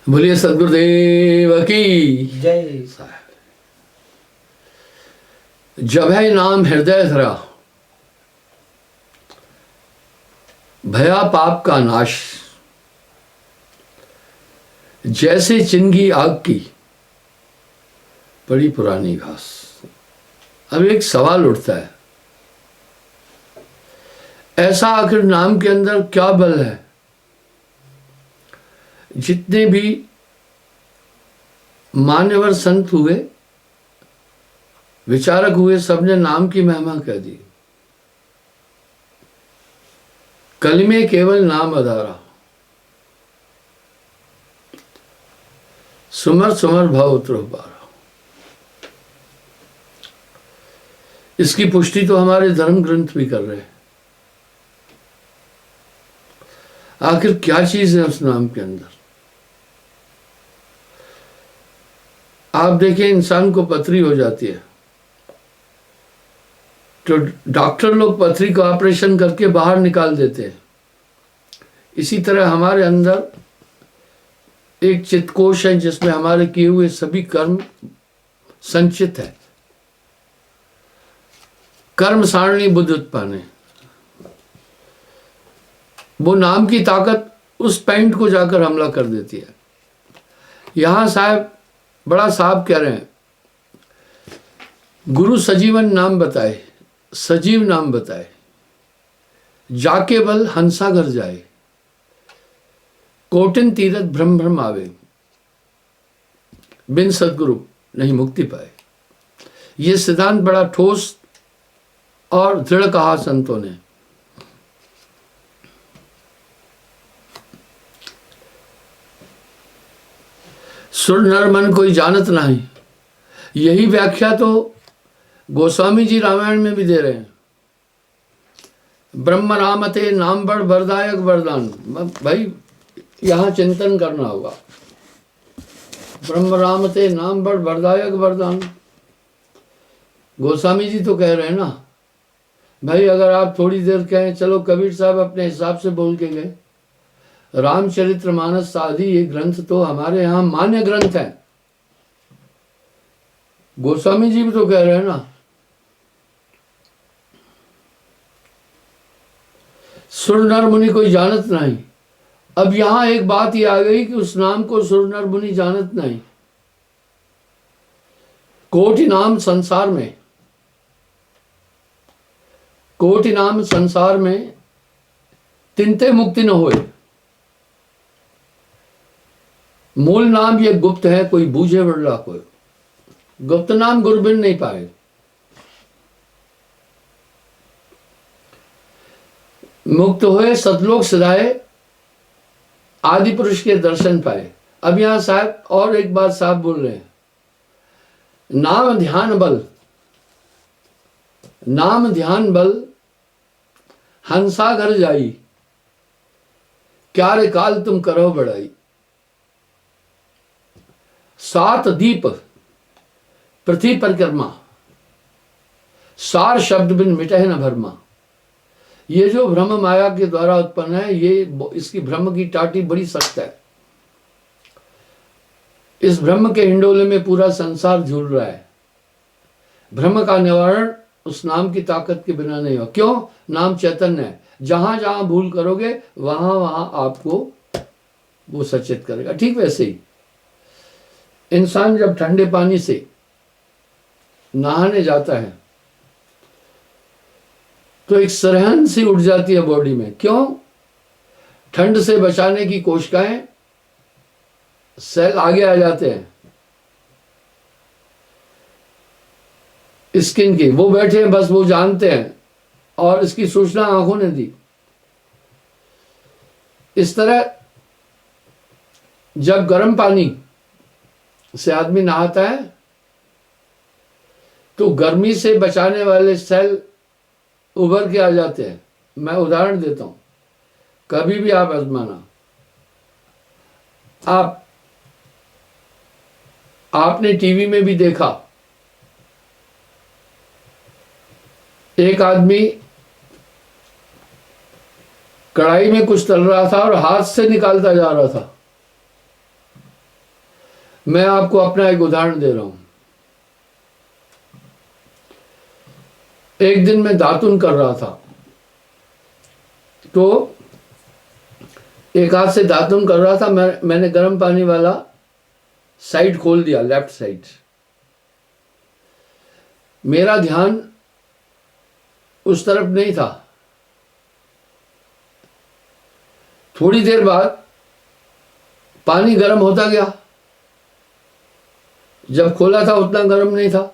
बोलिए सदगुरुदेव की जय। जब है नाम हृदय धरा, भया पाप का नाश। जैसे चिंगी आग की बड़ी पुरानी घास। अब एक सवाल उठता है, ऐसा आखिर नाम के अंदर क्या बल है? जितने भी मान्यवर संत हुए, विचारक हुए, सबने नाम की महिमा कह दी। कलमे केवल नाम आधारा, सुमर सुमर भव उतरो पारा। इसकी पुष्टि तो हमारे धर्म ग्रंथ भी कर रहे हैं। आखिर क्या चीज है उस नाम के अंदर? आप देखिए, इंसान को पथरी हो जाती है तो डॉक्टर लोग पथरी को ऑपरेशन करके बाहर निकाल देते हैं। इसी तरह हमारे अंदर एक चित्तकोश है जिसमें हमारे किए हुए सभी कर्म संचित है। कर्म सारणी बुद्ध उत्पाने, वो नाम की ताकत उस पैंट को जाकर हमला कर देती है। यहां साहब बड़ा साहब कह रहे हैं, गुरु सजीवन नाम बताए, सजीव नाम बताए, जाके बल हंसा घर जाए, कोटिन तीरथ भ्रम भ्रम आवे, बिन सदगुरु नहीं मुक्ति पाए। ये सिद्धांत बड़ा ठोस और दृढ़ कहा संतों ने। सुर नर मन कोई जानत नहीं, यही व्याख्या तो गोस्वामी जी रामायण में भी दे रहे हैं। ब्रह्म रामते नाम बड़ वरदायक वरदान। भाई यहां चिंतन करना होगा। ब्रह्म रामते नाम बड़ वरदायक वरदान। गोस्वामी जी तो कह रहे हैं ना भाई, अगर आप थोड़ी देर कहें चलो कबीर साहब अपने हिसाब से बोल के गए, रामचरितमानस आदि ये ग्रंथ तो हमारे यहाँ मान्य ग्रंथ है। गोस्वामी जी भी तो कह रहे हैं ना, सुर नर मुनि कोई जानत नहीं। अब यहां एक बात ये आ गई कि उस नाम को सुर नर मुनि जानत नहीं। कोटि नाम संसार में, कोटि नाम संसार में तिनते मुक्ति न होए। मूल नाम ये गुप्त है, कोई बूझे बड़ला कोई। गुप्त नाम गुरबिन नहीं पाए। मुक्त हुए सतलोक सिधाए, आदि पुरुष के दर्शन पाए। अब यहां साहब और एक बात साहब बोल रहे हैं, नाम ध्यान बल, नाम ध्यान बल हंसा घर जाई, क्या रे काल तुम करो बढ़ाई। सात दीप पृथ्वी परिक्रमा, सार शब्द बिन मिटे न भरमा। ये जो भ्रम माया के द्वारा उत्पन्न है, ये इसकी भ्रम की टाटी बड़ी सख्त है। इस भ्रम के हिंडोले में पूरा संसार झूल रहा है। भ्रम का निवारण उस नाम की ताकत के बिना नहीं हो। क्यों? नाम चैतन्य है। जहां जहां भूल करोगे वहां वहां आपको वो सचेत करेगा। ठीक वैसे ही इंसान जब ठंडे पानी से नहाने जाता है तो एक सरहन सी उठ जाती है बॉडी में। क्यों? ठंड से बचाने की कोशिकाएं, सेल आगे आ जाते हैं स्किन की। वो बैठे हैं, बस वो जानते हैं और इसकी सूचना आंखों ने दी। इस तरह जब गर्म पानी से आदमी नहाता है तो गर्मी से बचाने वाले सेल उभर के आ जाते हैं। मैं उदाहरण देता हूं, कभी भी आप आजमाना। आपने टीवी में भी देखा, एक आदमी कढ़ाई में कुछ तल रहा था और हाथ से निकालता जा रहा था। मैं आपको अपना एक उदाहरण दे रहा हूं। एक दिन मैं दातुन कर रहा था, तो एक हाथ से दातुन कर रहा था, मैंने गर्म पानी वाला साइड खोल दिया, लेफ्ट साइड। मेरा ध्यान उस तरफ नहीं था। थोड़ी देर बाद पानी गर्म होता गया। जब खोला था उतना गर्म नहीं था,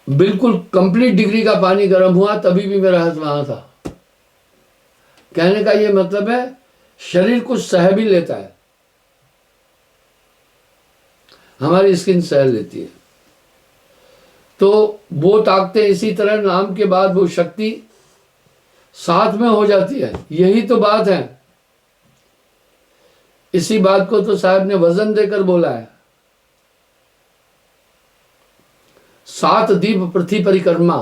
बिल्कुल कंप्लीट डिग्री का पानी गर्म हुआ, तभी भी मेरा हाथ वहां था। कहने का ये मतलब है, शरीर कुछ सह भी लेता है, हमारी स्किन सह लेती है। तो वो ताकतें, इसी तरह नाम के बाद वो शक्ति साथ में हो जाती है। यही तो बात है। इसी बात को तो साहब ने वजन देकर बोला है, 7 दीप पृथ्वी परिक्रमा,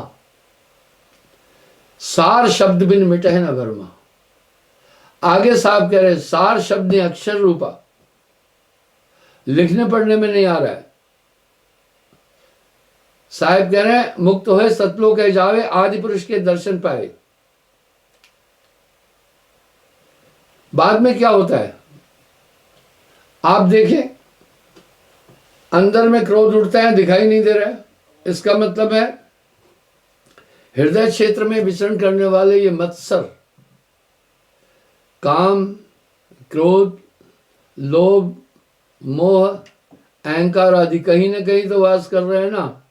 सार शब्द बिन मिटे न भरमा। आगे साहब कह रहे, सार शब्द ने अक्षर रूपा, लिखने पढ़ने में नहीं आ रहा है। साहब कह रहे हैं, मुक्त होए सतलोक है जावे, आदि पुरुष के दर्शन पाए। बाद में क्या होता है आप देखें, अंदर में क्रोध उठता है, दिखाई नहीं दे रहा है। इसका मतलब है हृदय क्षेत्र में विचरण करने वाले ये मत्सर, काम, क्रोध, लोभ, मोह, अहंकार आदि कहीं ना कहीं तो वास कर रहे हैं ना।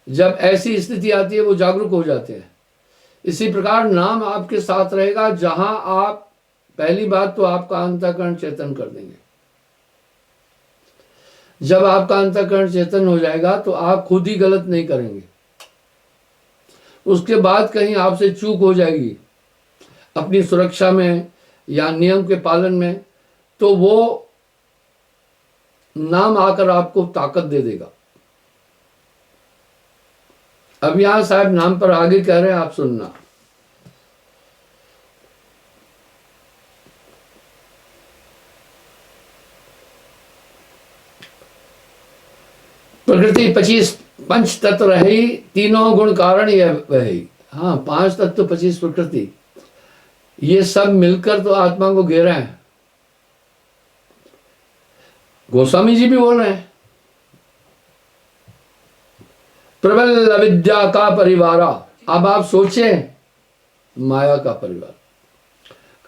जब ऐसी स्थिति आती है वो जागरूक हो जाते हैं। इसी प्रकार नाम आपके साथ रहेगा। जहां आप, पहली बात तो आपका अंतःकरण चेतन कर देंगे। जब आपका अंतःकरण चेतन हो जाएगा तो आप खुद ही गलत नहीं करेंगे। उसके बाद कहीं आपसे चूक हो जाएगी अपनी सुरक्षा में या नियम के पालन में, तो वो नाम आकर आपको ताकत दे देगा। अब यहां साहब नाम पर आगे कह रहे हैं, आप सुनना। प्रकृति 25 पंच तत्व रही, तीनों गुण कारण यह वही। हाँ, 5 तत्व 25 प्रकृति, ये सब मिलकर तो आत्मा को घेरा है। गोस्वामी जी भी बोल रहे हैं, प्रबल अविद्या का परिवारा। अब आप सोचें, माया का परिवार,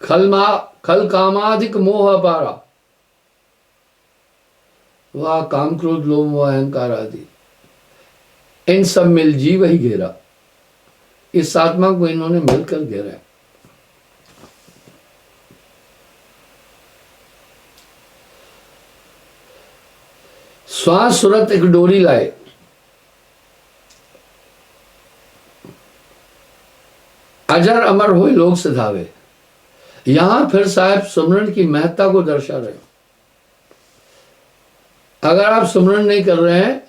खल कामाधिक मोह अपारा, वह काम क्रोध लोभ मोह अहंकार आदि, इन सब मिल जीव ही घेरा। इस आत्मा को इन्होंने मिलकर घेरा है। श्वास सुरत एक डोरी लाए, अजर अमर हुए लोग सिधावे। यहां फिर साहब सुमरन की महत्ता को दर्शा रहे। अगर आप सुमरन नहीं कर रहे हैं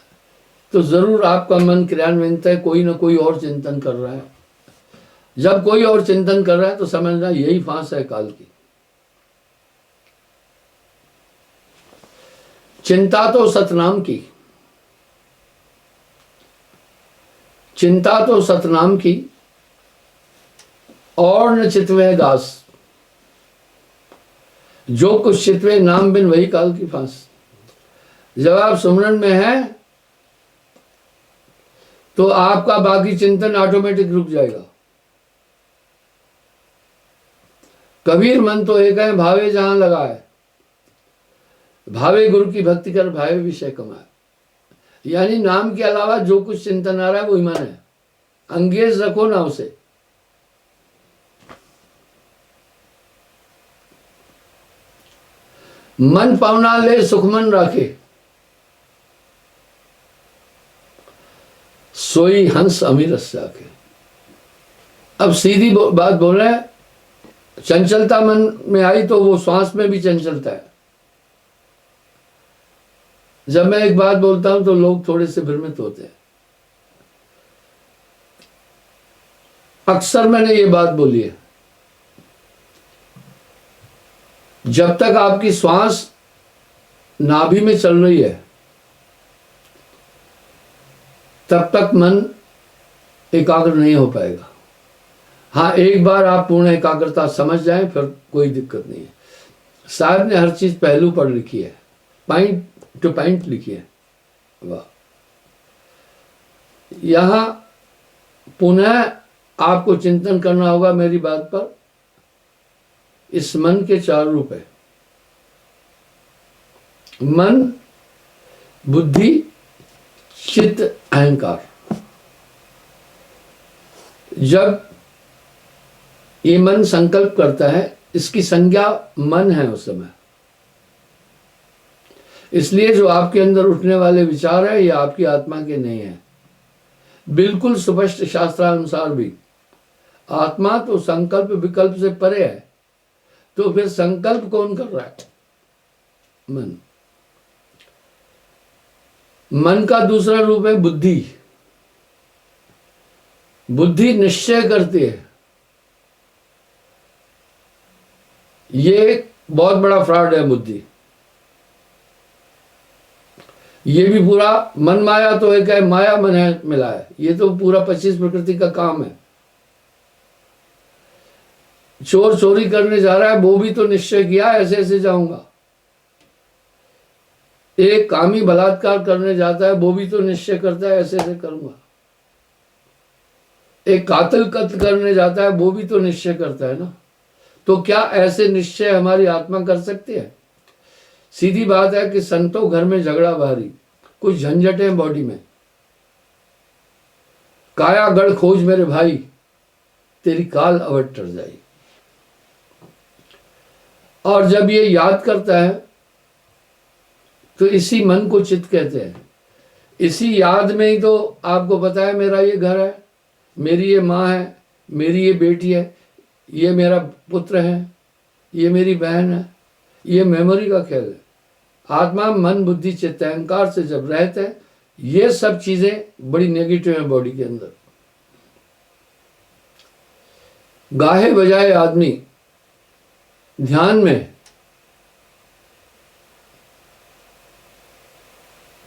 तो जरूर आपका मन क्रियान्वित है, कोई ना कोई और चिंतन कर रहा है। जब कोई और चिंतन कर रहा है तो समझना यही फांस है काल की। चिंता तो सतनाम की, चिंता तो सतनाम की, और न चितवे दास, जो कुछ चितवे नाम बिन वही काल की फांस। जब आप सुमरन में हैं तो आपका बाकी चिंतन ऑटोमेटिक रुक जाएगा। कबीर मन तो एक है, भावे जहां लगा है, भावे गुरु की भक्ति कर, भावे विषय कमाए। यानी नाम के अलावा जो कुछ चिंतन आ रहा है वो ईमान है, अंगेज रखो ना उसे। मन पावना ले सुखमन राखे, सोई हंस अमीर आखे। अब सीधी बात बोल रहे हैं, चंचलता मन में आई तो वो श्वास में भी चंचलता है। जब मैं एक बात बोलता हूं तो लोग थोड़े से भ्रमित होते हैं। अक्सर मैंने ये बात बोली है, जब तक आपकी श्वास नाभि में चल रही है तब तक मन एकाग्र नहीं हो पाएगा। हाँ, एक बार आप पूर्ण एकाग्रता समझ जाएं फिर कोई दिक्कत नहीं है। साहब ने हर चीज पहलू पर लिखी है, पॉइंट टू पॉइंट लिखी है। वाह। यहां पुनः आपको चिंतन करना होगा मेरी बात पर। इस मन के 4 रूप है, मन, बुद्धि, चित्त, अहंकार। जब ये मन संकल्प करता है, इसकी संज्ञा मन है उस समय, इसलिए जो आपके अंदर उठने वाले विचार है ये आपकी आत्मा के नहीं है। बिल्कुल स्पष्ट शास्त्रानुसार भी आत्मा तो संकल्प विकल्प से परे है, तो फिर संकल्प कौन कर रहा है? मन। मन का दूसरा रूप है बुद्धि। बुद्धि निश्चय करती है। ये बहुत बड़ा फ्रॉड है बुद्धि। ये भी पूरा मन माया तो एक है, माया मन है मिला है। ये तो पूरा 25 प्रकृति का काम है। चोर चोरी करने जा रहा है, वो भी तो निश्चय किया ऐसे ऐसे जाऊंगा। एक कामी बलात्कार करने जाता है, वो भी तो निश्चय करता है ऐसे ऐसे करूंगा। एक कातिल कत्ल करने जाता है, वो भी तो निश्चय करता है ना। तो क्या ऐसे निश्चय हमारी आत्मा कर सकती है? सीधी बात है कि संतों घर में झगड़ा भारी, कुछ झंझटें बॉडी में। काया गढ़ खोज मेरे भाई, तेरी काल अवट टर जाई। और जब ये याद करता है तो इसी मन को चित्त कहते हैं। इसी याद में ही तो आपको पता है मेरा ये घर है, मेरी ये माँ है, मेरी ये बेटी है, ये मेरा पुत्र है, ये मेरी बहन है। ये मेमोरी का खेल है। आत्मा मन बुद्धि चित्त अहंकार से जब रहते हैं, ये सब चीजें बड़ी नेगेटिव है बॉडी के अंदर। गाहे बजाए आदमी ध्यान में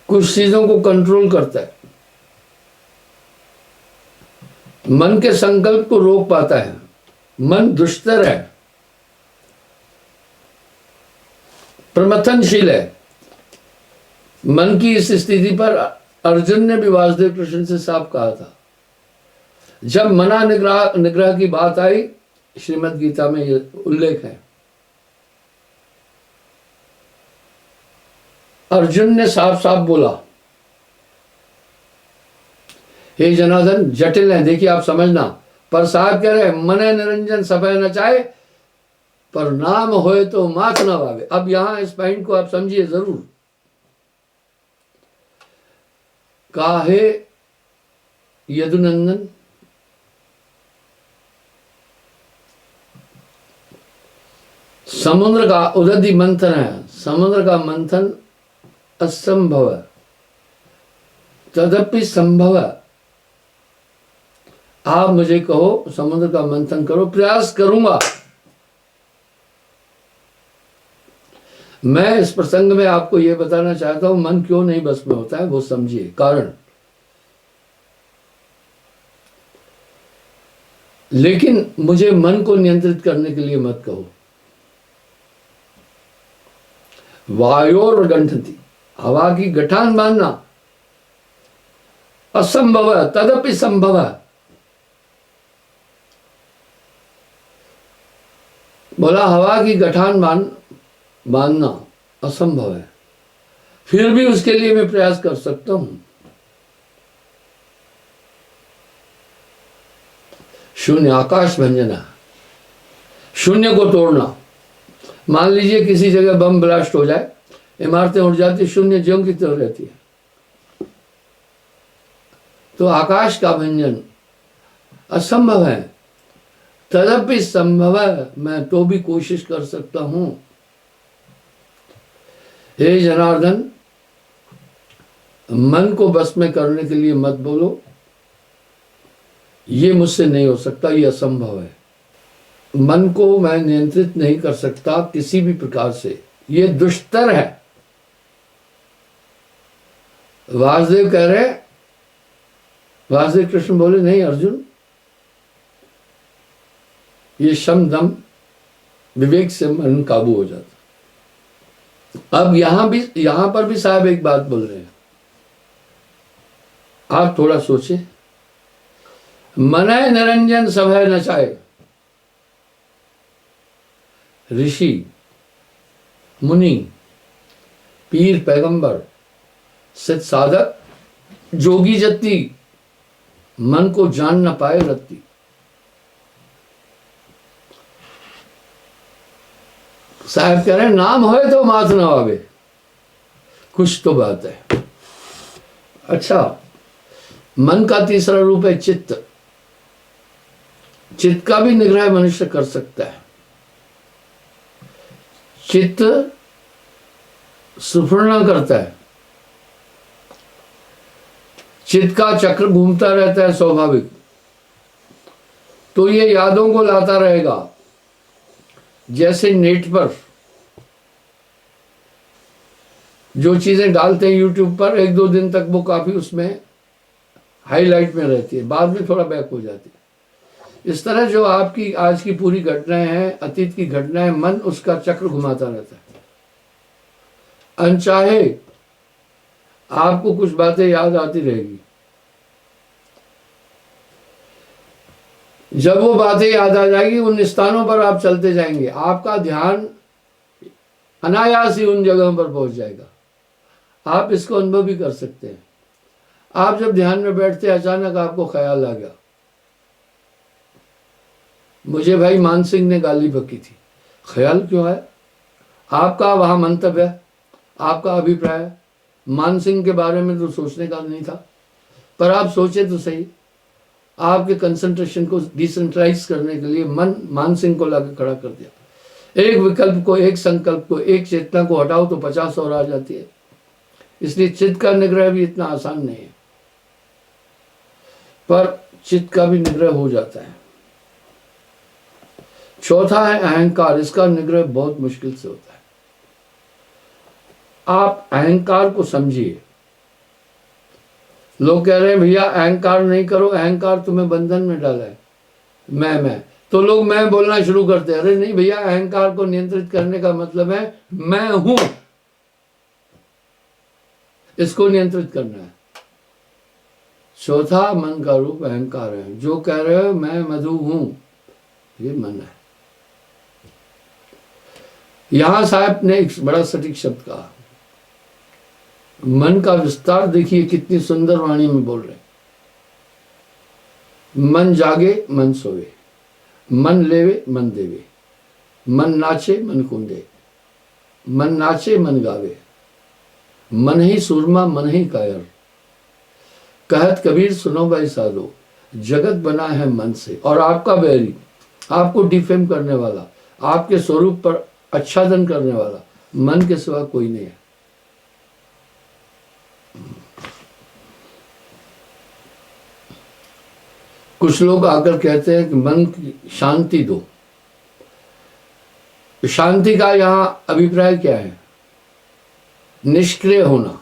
कुछ चीजों को कंट्रोल करता है, मन के संकल्प को रोक पाता है। मन दुष्टर है, प्रमथनशील है। मन की इस स्थिति पर अर्जुन ने भी वासुदेव कृष्ण से साफ कहा था। जब मना निग्रह की बात आई, श्रीमद् गीता में ये उल्लेख है। अर्जुन ने साफ साफ बोला, हे जनार्दन, जटिल है, देखिए आप समझना। पर साहब कह रहे मने निरंजन सभय न चाहे, पर नाम होए तो मात न भावे। अब यहां इस पॉइंट को आप समझिए जरूर। काहे यदुनंदन, समुद्र का उदधि मंथन है, समुद्र का मंथन असंभव है, तदपि संभव है। आप मुझे कहो समुद्र का मंथन करो, प्रयास करूंगा। मैं इस प्रसंग में आपको यह बताना चाहता हूं, मन क्यों नहीं बस में होता है वो समझिए कारण। लेकिन मुझे मन को नियंत्रित करने के लिए मत कहो। वायोर गंठति, हवा की गठान बांधना असंभव है, तदपि संभव है। बोला हवा की गठान बांधना असंभव है, फिर भी उसके लिए मैं प्रयास कर सकता हूं। शून्य आकाश भंजना, शून्य को तोड़ना। मान लीजिए किसी जगह बम ब्लास्ट हो जाए, इमारतें उड़ जाती, शून्य ज्यों की त्यों रहती है। तो आकाश का भंजन असंभव है, तदपि संभव है, मैं तो भी कोशिश कर सकता हूं। हे जनार्दन, मन को बस में करने के लिए मत बोलो, ये मुझसे नहीं हो सकता, ये असंभव है। मन को मैं नियंत्रित नहीं कर सकता किसी भी प्रकार से, ये दुष्तर है। वासुदेव कह रहे, वासुदेव कृष्ण बोले नहीं अर्जुन, ये शम दम विवेक से मन काबू हो जाता। अब यहां पर भी साहब एक बात बोल रहे हैं, आप थोड़ा सोचे। मनय निरंजन सभय नचाए, ऋषि मुनि पीर पैगंबर सिद्ध साधक जोगी जत्ती, मन को जान न पाए रत्ती। साहब कह रहे हैं नाम होए तो मात न आवे, कुछ तो बात है। अच्छा, मन का तीसरा रूप है चित्त। चित्त का भी निग्रह मनुष्य कर सकता है। चित्त सुफुर्णा करता है, चित्त का चक्र घूमता रहता है स्वाभाविक, तो ये यादों को लाता रहेगा। जैसे नेट पर जो चीजें डालते हैं यूट्यूब पर, एक दो दिन तक वो काफी उसमें हाईलाइट में रहती है, बाद में थोड़ा बैक हो जाती है। इस तरह जो आपकी आज की पूरी घटनाएं हैं, अतीत की घटनाएं, मन उसका चक्र घुमाता रहता है। अनचाहे आपको कुछ बातें याद आती रहेगी, जब वो बातें याद आ जाएगी उन स्थानों पर आप चलते जाएंगे, आपका ध्यान अनायास ही उन जगहों पर पहुंच जाएगा। आप इसको अनुभव भी कर सकते हैं। आप जब ध्यान में बैठते अचानक आपको ख्याल आ गया, मुझे भाई मान सिंह ने गाली बकी थी, ख्याल क्यों है? आपका वहां मंतव्य है, आपका अभिप्राय है। मान सिंह के बारे में तो सोचने का नहीं था, पर आप सोचे तो सही। आपके कंसंट्रेशन को डिसेंट्रलाइज करने के लिए मान सिंह को लाकर खड़ा कर दिया। एक विकल्प को, एक संकल्प को, एक चेतना को हटाओ तो 50 और आ जाती है। इसलिए चित्त का निग्रह भी इतना आसान नहीं है, पर चित्त का भी निग्रह हो जाता है। चौथा है अहंकार। इसका निग्रह बहुत मुश्किल से होता है। आप अहंकार को समझिए। लोग कह रहे हैं भैया अहंकार नहीं करो, अहंकार तुम्हें बंधन में डाला है, मैं तो लोग मैं बोलना शुरू करते हैं। अरे नहीं भैया, अहंकार को नियंत्रित करने का मतलब है मैं हूं, इसको नियंत्रित करना है। चौथा मन का रूप अहंकार है। जो कह रहे हो मैं मधु हूं, ये मन है। यहां साहब ने एक बड़ा सटीक शब्द कहा, मन का विस्तार देखिए कितनी सुंदर वाणी में बोल रहे। मन जागे मन सोवे, मन लेवे मन देवे, मन नाचे मन कूदे, मन नाचे मन गावे, मन ही सूरमा मन ही कायर। कहत कबीर सुनो भाई साधो, जगत बना है मन से। और आपका बैरी, आपको डिफेम करने वाला, आपके स्वरूप पर आच्छादन करने वाला मन के सिवा कोई नहीं है। कुछ लोग आकर कहते हैं कि मन की शांति दो। शांति का यहां अभिप्राय क्या है? निष्क्रिय होना।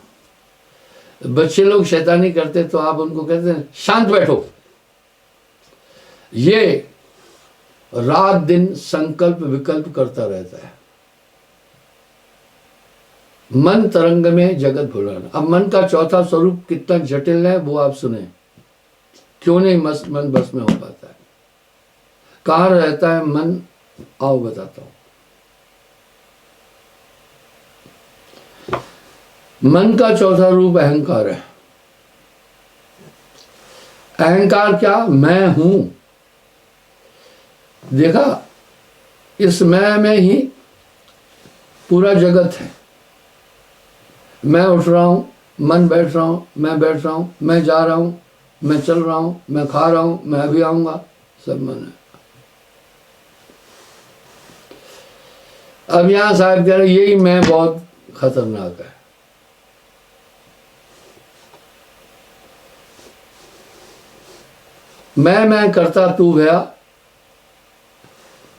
बच्चे लोग शैतानी करते तो आप उनको कहते हैं शांत बैठो। ये रात दिन संकल्प विकल्प करता रहता है। मन तरंग में जगत भुलाना। अब मन का चौथा स्वरूप कितना जटिल है वो आप सुने। क्यों नहीं मन बस में हो पाता है? कहाँ रहता है मन? आओ बताता हूं। मन का चौथा रूप अहंकार है। अहंकार क्या? मैं हूं। देखा, इस मैं में ही पूरा जगत है। मैं उठ रहा हूं, मन बैठ रहा हूं, मैं बैठ रहा हूं, मैं जा रहा हूं, मैं चल रहा हूं, मैं खा रहा हूं, मैं अभी आऊंगा, सब मन है। अब यहां साहब कह रहे यही मैं बहुत खतरनाक है। मैं करता तू गया,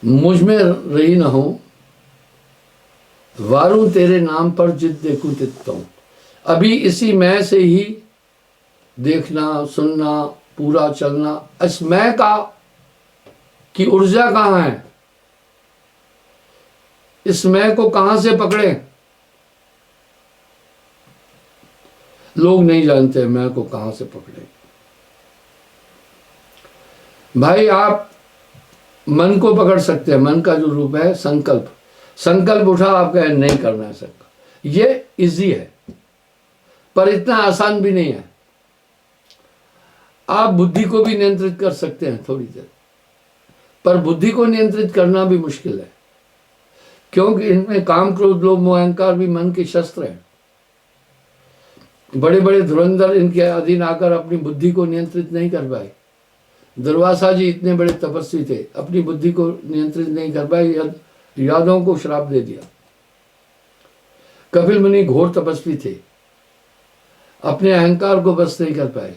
मुझ में रही न हो, वारूं तेरे नाम पर जित देखूं तितों। अभी इसी मैं से ही देखना, सुनना, पूरा चलना। इस मैं का की ऊर्जा कहाँ है? इस मैं को कहां से पकड़े? लोग नहीं जानते मैं को कहां से पकड़े। भाई आप मन को पकड़ सकते हैं। मन का जो रूप है संकल्प, संकल्प उठा, आप कहें नहीं करना है संकल्प, ये इजी है पर इतना आसान भी नहीं है। आप बुद्धि को भी नियंत्रित कर सकते हैं थोड़ी देर, पर बुद्धि को नियंत्रित करना भी मुश्किल है, क्योंकि इनमें काम, क्रोध, लोभ, मोह, अहंकार भी मन के शस्त्र हैं। बड़े बड़े धुरंधर इनके अधीन आकर अपनी बुद्धि को नियंत्रित नहीं कर पाए। दुर्वासा जी इतने बड़े तपस्वी थे, अपनी बुद्धि को नियंत्रित नहीं कर पाए, यादवों को श्राप दे दिया। कपिल मुनि घोर तपस्वी थे, अपने अहंकार को बस नहीं कर पाए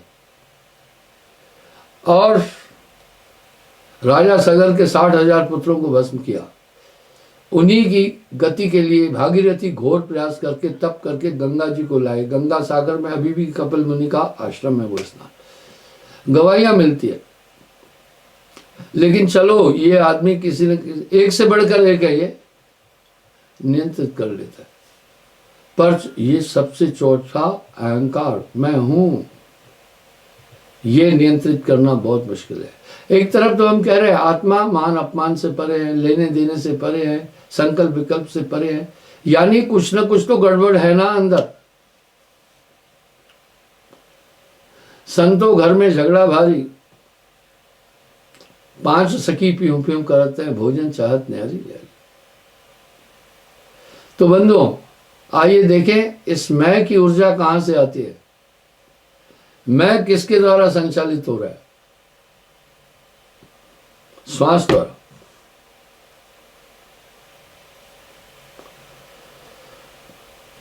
और राजा सगर के 60,000 पुत्रों को भस्म किया। उन्हीं की गति के लिए भागीरथी घोर प्रयास करके, तप करके गंगा जी को लाए। गंगा सागर में अभी भी कपिल मुनि का आश्रम है, वो स्नान, गवाहियां मिलती है। लेकिन चलो, ये आदमी किसी न किसी, एक से बढ़कर एक है, ये नियंत्रित कर लेता है। पर ये सबसे चौथा अहंकार, मैं हूं, ये नियंत्रित करना बहुत मुश्किल है। एक तरफ तो हम कह रहे हैं आत्मा मान अपमान से परे है, लेने देने से परे है, संकल्प विकल्प से परे है, यानी कुछ ना कुछ तो गड़बड़ है ना अंदर। संतो घर में झगड़ा भारी, 5 सखी प्यूं प्यूं करते हैं, भोजन चाहत न्यारी न्यारी। तो बंधुओं, आइए देखें इस मैं की ऊर्जा कहां से आती है। मैं किसके द्वारा संचालित हो रहा है? श्वास द्वारा।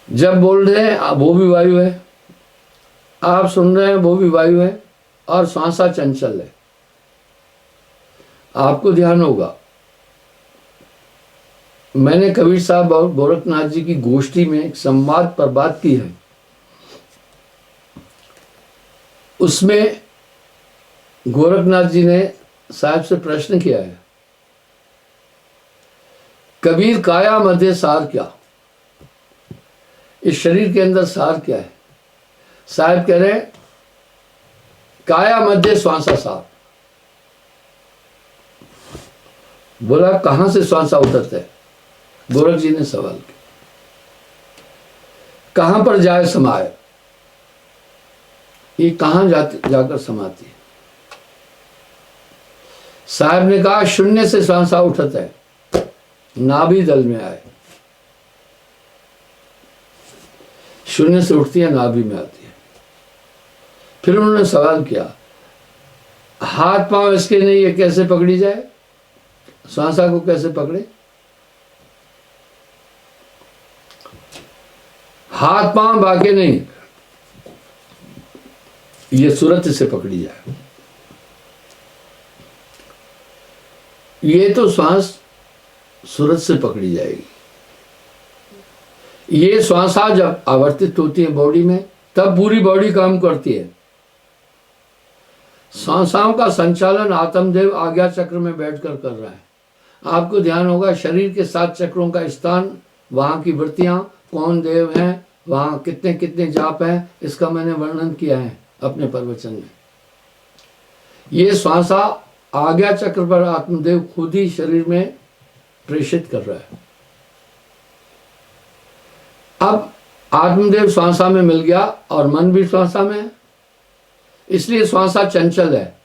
जब बोल रहे हैं वो भी वायु है, आप सुन रहे हैं वो भी वायु है, और श्वासा चंचल है। आपको ध्यान होगा, मैंने कबीर साहब और गोरखनाथ जी की गोष्ठी में एक संवाद पर बात की है। उसमें गोरखनाथ जी ने साहब से प्रश्न किया है, कबीर काया मध्य सार क्या? इस शरीर के अंदर सार क्या है? साहब कह रहे हैं काया मध्य श्वासा सार। बोला कहां से श्वासा उतरता है? गोरख जी ने सवाल किया, कहां पर जाए समाये? ये कहां जाकर समाती है? साहब ने कहा शून्य से श्वासा उठता है, नाभि दल में आए। शून्य से उठती है, नाभि में आती है। फिर उन्होंने सवाल किया, हाथ पांव इसके नहीं, ये कैसे पकड़ी जाए? श्वासा को कैसे पकड़े? हाथ पांव बाके नहीं, ये सूरत से पकड़ी जाए। ये तो श्वास सूरत से पकड़ी जाएगी। ये श्वासा जब आवर्तित होती है बॉडी में, तब पूरी बॉडी काम करती है। श्वासाओं का संचालन आत्मदेव आज्ञा चक्र में बैठकर कर रहा है। आपको ध्यान होगा, शरीर के 7 चक्रों का स्थान, वहां की वृत्तियां, कौन देव हैं, वहां कितने कितने जाप हैं, इसका मैंने वर्णन किया है अपने प्रवचन में। ये श्वासा आज्ञा चक्र पर आत्मदेव खुद ही शरीर में प्रेषित कर रहा है। अब आत्मदेव श्वासा में मिल गया और मन भी श्वासा में है, इसलिए श्वासा चंचल है।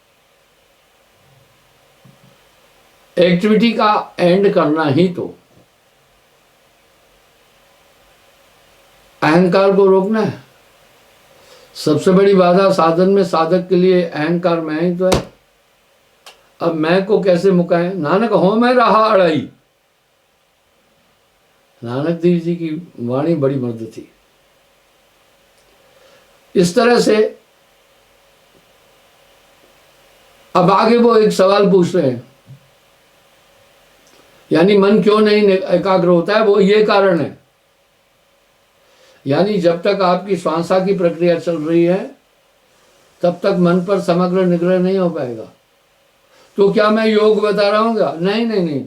एक्टिविटी का एंड करना ही तो अहंकार को रोकना है। सबसे बड़ी बाधा साधन में साधक के लिए अहंकार मैं ही तो है। अब मैं को कैसे मुकाएं? नानक हो मैं रहा अड़ाई। नानक देव जी की वाणी बड़ी मर्द थी। इस तरह से अब आगे वो एक सवाल पूछ रहे हैं, यानी मन क्यों नहीं एकाग्र होता है, वो ये कारण है। यानी जब तक आपकी श्वासा की प्रक्रिया चल रही है तब तक मन पर समग्र निग्रह नहीं हो पाएगा। तो क्या मैं योग बता रहा हूँ क्या? नहीं नहीं नहीं,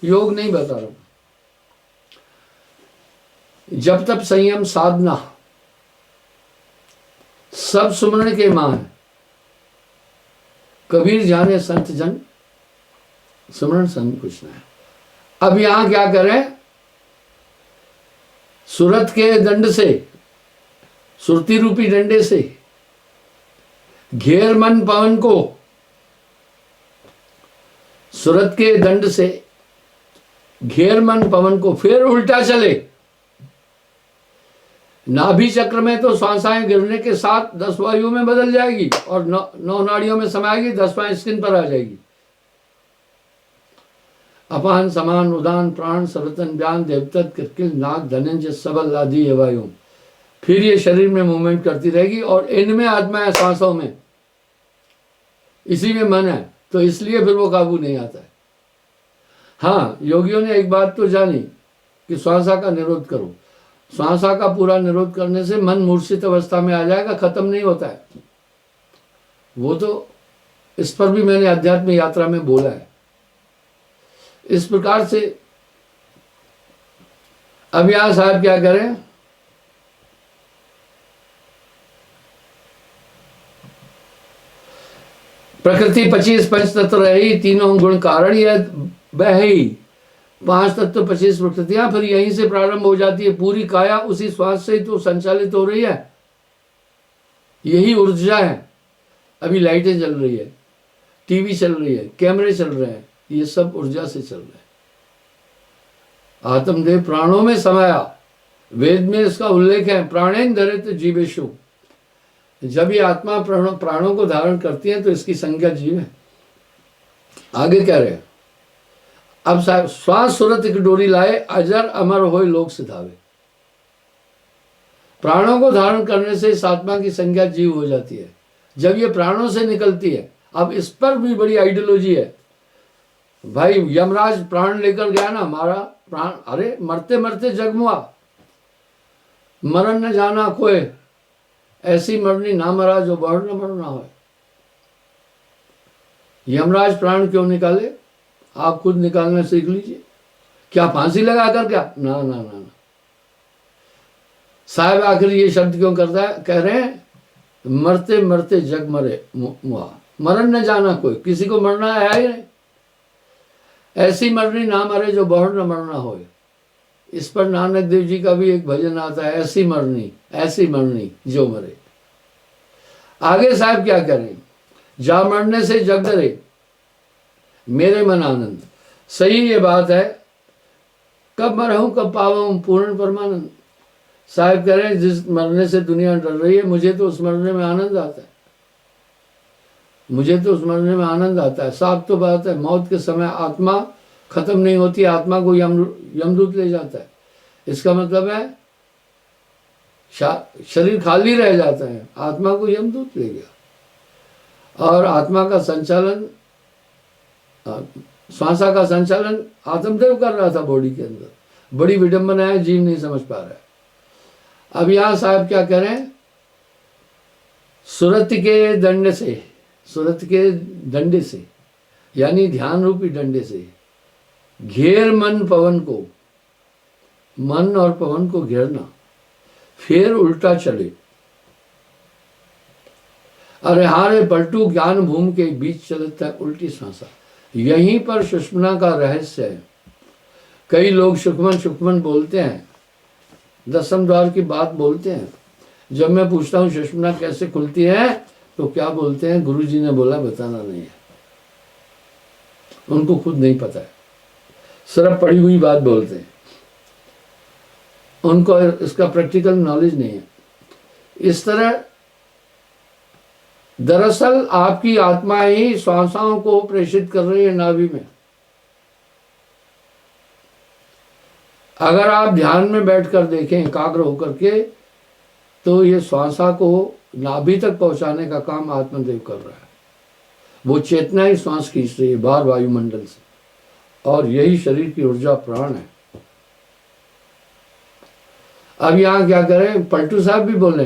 योग नहीं बता रहा हूँ। जब तक संयम साधना सब सुमरण के मान, कबीर जाने संत जन सुमरण संत कुछ ना है। अब यहां क्या करें? सुरत के दंड से, सुरती रूपी डंडे से घेर मन पवन को, सुरत के दंड से घेर मन पवन को, फिर उल्टा चले। नाभि चक्र में तो श्वासाएं गिरने के साथ 10 वायुओं में बदल जाएगी और 9 नाड़ियों में समाएगी, 10वां स्किन पर आ जाएगी। अपान समान उदान प्राण सरतन ज्ञान देवतत किरकिल नाग धनंजय सबल आदि ये वायु, फिर ये शरीर में मूवमेंट करती रहेगी और इनमें आत्मा है, सांसों में, इसी में मन है, तो इसलिए फिर वो काबू नहीं आता है। हाँ, योगियों ने एक बात तो जानी कि श्वासा का निरोध करो। श्वासा का पूरा निरोध करने से मन मूर्छित अवस्था में आ जाएगा, खत्म नहीं होता है वो। तो इस पर भी मैंने अध्यात्म यात्रा में बोला है। इस प्रकार से अब यहां साहब क्या करें? प्रकृति 25 पंच तत्व रही, तीनों गुण कारण यह बही, 5 तत्व 25 प्रकृतियां, फिर यहीं से प्रारंभ हो जाती है। पूरी काया उसी श्वास से ही तो संचालित हो रही है, यही ऊर्जा है। अभी लाइटें चल रही है, टीवी चल रही है, कैमरे चल रहे हैं, ये सब ऊर्जा से चल रहे हैं। आत्मदेव प्राणों में समाया, वेद में इसका उल्लेख है, प्राणेन धरित जीवेशु। जब ये आत्मा प्राणों को धारण करती है तो इसकी संज्ञा जीव है। आगे कह रहे हैं, अब साहब श्वास सुरत की डोरी लाए, अजर अमर होए लोक सिधावे। प्राणों को धारण करने से इस आत्मा की संज्ञा जीव हो जाती है। जब ये प्राणों से निकलती है, अब इस पर भी बड़ी आइडियोलॉजी है भाई। यमराज प्राण लेकर गया ना, हमारा प्राण, अरे मरते मरते जगमुआ, मरण न जाना कोई, ऐसी मरनी ना मरा जो बढ़ न मरना हो। यमराज प्राण क्यों निकाले? आप खुद निकालना सीख लीजिए। क्या फांसी लगा कर? क्या? ना ना ना ना। साहब आखिर ये शब्द क्यों करता है? कह रहे हैं मरते मरते जग मरे मुआ, मरण न जाना कोई, किसी को मरना है ही नहीं। ऐसी मरनी ना मरे जो बहुर न मरना हो। इस पर नानक देव जी का भी एक भजन आता है, ऐसी मरनी जो मरे। आगे साहब क्या करें? जा मरने से जग डरे मेरे मन आनंद। सही ये बात है, कब मरहूं कब पाऊं पूर्ण परमानंद। साहब कह रहे हैं जिस मरने से दुनिया डर रही है, मुझे तो उस मरने में आनंद आता है, मुझे तो उस मरने में आनंद आता है। साफ तो बात है, मौत के समय आत्मा खत्म नहीं होती, आत्मा को यमदूत ले जाता है। इसका मतलब है शरीर खाली रह जाता है, आत्मा को यमदूत ले गया। और आत्मा का संचालन, श्वासा का संचालन आत्मदेव कर रहा था बॉडी के अंदर। बड़ी विडंबना है, जीव नहीं समझ पा रहा है। अब यहां साहब क्या करें? सुरत के दंड से, सुरत के डंडे से यानी ध्यान रूपी डंडे से घेर मन पवन को, मन और पवन को घेरना, फिर उल्टा चले। अरे हारे पलटू ज्ञान भूमि के बीच चलता है उल्टी सांसा। यहीं पर सुषुम्ना का रहस्य है। कई लोग सुखमन बोलते हैं, 10वें द्वार की बात बोलते हैं। जब मैं पूछता हूँ सुषुम्ना कैसे खुलती है तो क्या बोलते हैं? गुरुजी ने बोला बताना नहीं है। उनको खुद नहीं पता है, सिर्फ पढ़ी हुई बात बोलते हैं, उनको इसका प्रैक्टिकल नॉलेज नहीं है। इस तरह दरअसल आपकी आत्मा ही श्वासाओं को प्रेषित कर रही है नाभि में। अगर आप ध्यान में बैठकर देखें एकाग्र होकर के, तो ये श्वासा को नाभि तक पहुंचाने का काम आत्मदेव कर रहा है। वो चेतना ही श्वास खींच रही है बाहर वायुमंडल से, और यही शरीर की ऊर्जा प्राण है। अब यहाँ क्या करें, पलटू साहब भी बोले,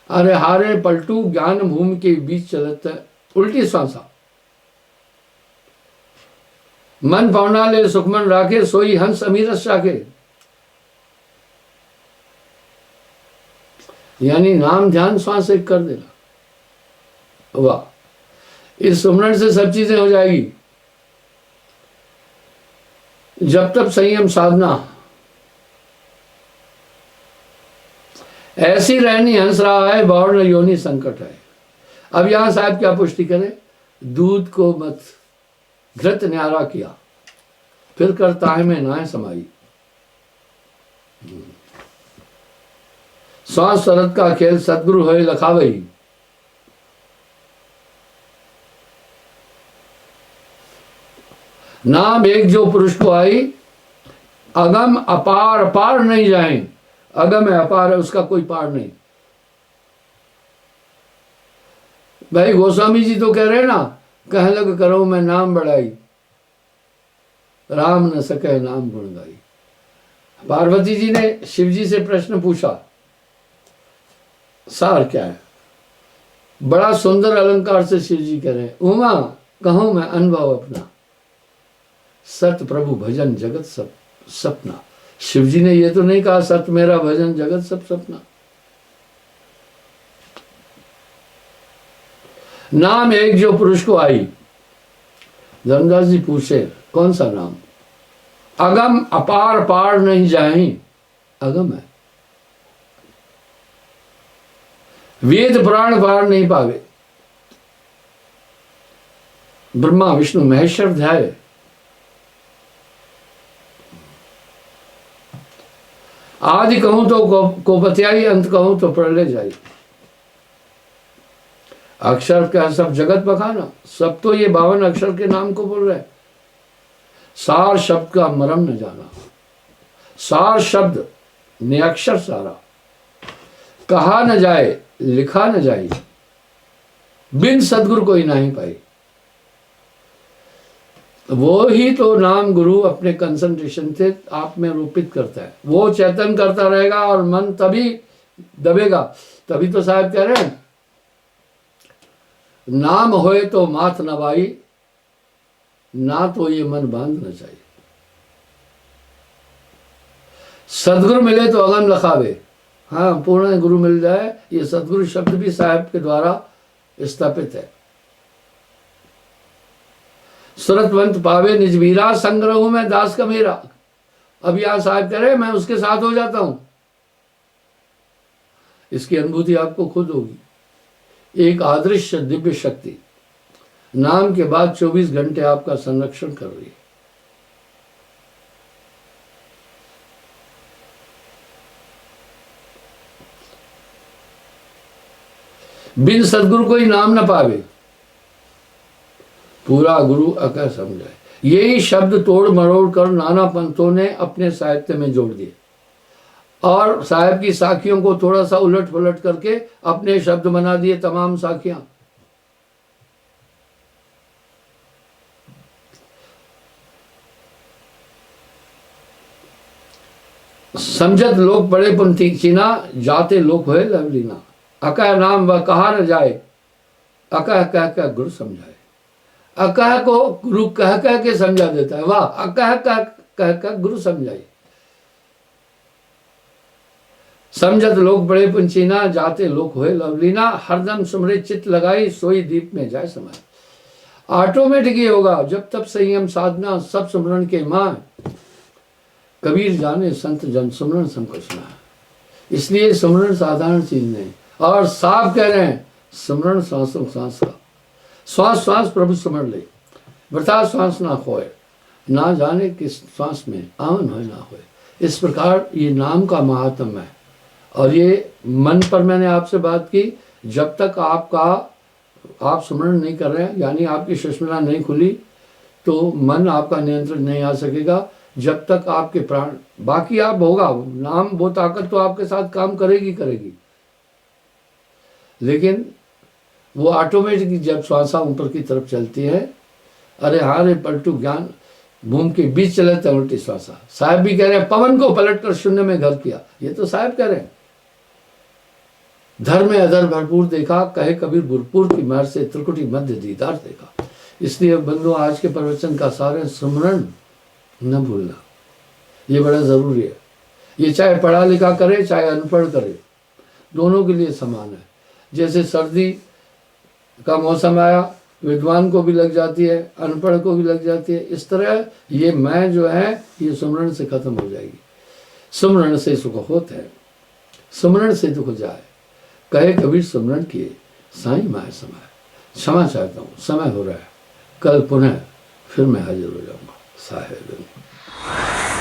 अरे हारे पलटू ज्ञान भूमि के बीच चलत है उल्टी सांसा, मन पौना ले सुखमन राखे सोई हंस अमीरस राखे। यानी नाम ध्यान श्वास एक कर देना। वाह, इस सुमरण से सब चीजें हो जाएगी। जब तक संयम साधना ऐसी रहनी, हंस रहा है बौर योनि संकट है। अब यहां साहब क्या पुष्टि करें, दूध को मत घृत न्यारा किया, फिर करता है में नाय समाई। श्वास शरद का खेल सदगुरु होए लखावई। नाम एक जो पुरुष को आई, अगम अपार अपार नहीं जाए। अगम है, अपार है, उसका कोई पार नहीं। भाई गोस्वामी जी तो कह रहे ना, कह लग करो मैं नाम बढ़ाई, राम न सके नाम गुण गाई। पार्वती जी ने शिव जी से प्रश्न पूछा, सार क्या है? बड़ा सुंदर अलंकार से शिव जी कह रहे हैं, उमा कहूं मैं अनुभव अपना, सत प्रभु भजन जगत सब सपना। शिव जी ने ये तो नहीं कहा सत मेरा भजन जगत सब सपना। नाम एक जो पुरुष को आई। धर्मदास जी पूछे कौन सा नाम? अगम अपार पार नहीं जाए। अगम है, वेद पुराण पार नहीं पावे। ब्रह्मा विष्णु महेश्वर ध्याय। आदि कहूं तो कोपत्याई, अंत कहूं तो प्रलय जाई। अक्षर का सब जगत बखाना, सब तो ये 52 अक्षर के नाम को बोल रहे हैं। सार शब्द का मरम न जाना, सार शब्द ने अक्षर सारा, कहा न जाए लिखा न जाए, बिन सदगुरु कोई नहीं पाई। वो ही तो नाम गुरु अपने कंसंट्रेशन से आप में रूपित करता है। वो चेतन करता रहेगा और मन तभी दबेगा। तभी तो साहब कह रहे हैं, नाम होए तो माथ नवाई, ना तो ये मन बांधना चाहिए। सदगुरु मिले तो अगम लखावे। हाँ, पूर्ण गुरु मिल जाए, ये सदगुरु शब्द भी साहब के द्वारा स्थापित है। सुरतवंत पावे निज मीरा, संग्रह हूं मैं दास का मेरा। अब यहां साहब कह रहे मैं उसके साथ हो जाता हूं। इसकी अनुभूति आपको खुद होगी। एक अदृश्य दिव्य शक्ति नाम के बाद 24 घंटे आपका संरक्षण कर रही है। बिन सदगुरु कोई नाम न पावे, पूरा गुरु अकह समझाए। यही शब्द तोड़ मरोड़ कर नाना पंथों ने अपने साहित्य में जोड़ दिए और साहब की साखियों को थोड़ा सा उलट पलट करके अपने शब्द बना दिए। तमाम साखियां समझत लोग बड़े पंथी चीना, जाते लोग हुए लवलीना। अकह नाम व कहा न जाए, अकह कह कह गुरु समझाए। अकह को गुरु कह कह के समझा देता है। वाह, अकह कह कह गुरु समझाए। समझत लोग बड़े पंचीना, जाते लोग हुए लवलीना। हरदम सुमरे चित्त लगाई, सोई दीप में जाए समाए। ऑटोमेटिक ही होगा जब तब संयम साधना सब सुमरण के मां। कबीर जाने संत जन सुमरण सबको सुना। इसलिए सुमरण साधारण चीज नहीं। और साफ कह रहे हैं, सुमरण सांसों सांस का, श्वास श्वास प्रभु सुमर ले, वृथा श्वास ना खोए, ना जाने किस श्वास में आवन हो ना होए। इस प्रकार ये नाम का महात्म है। और ये मन पर मैंने आपसे बात की, जब तक आप सुमरण नहीं कर रहे हैं, यानी आपकी सुषुम्ना नहीं खुली, तो मन आपका नियंत्रण नहीं आ सकेगा। जब तक आपके प्राण, बाकी आप होगा नाम, वो ताकत तो आपके साथ काम करेगी, लेकिन वो ऑटोमेटिक जब श्वासा ऊपर की तरफ चलती है अरे हाँ रे पलटू, ज्ञान भूमि के बीच चले थे उल्टी श्वासा। साहब भी कह रहे हैं पवन को पलटकर शून्य में घर किया, ये तो साहब कह रहे हैं। धर्म में अधर भरपूर देखा, कहे कबीर बुरपुर की महर से त्रिकुटी मध्य दीदार देखा। इसलिए बंधु आज के प्रवचन का सार है सुमरण न भूलना, ये बड़ा जरूरी है। ये चाहे पढ़ा लिखा करे चाहे अनपढ़ करे, दोनों के लिए समान है। जैसे सर्दी का मौसम आया, विद्वान को भी लग जाती है, अनपढ़ को भी लग जाती है, इस तरह ये मैं जो है ये सुमरण से खत्म हो जाएगी। सुमरण से सुख होता है, सुमरण से दुख जाए, कहे कबीर सुमरण किए साईं माय समाए। क्षमा चाहता हूँ, समय हो रहा है, कल पुनः फिर मैं हाजिर हो जाऊंगा। साहेब।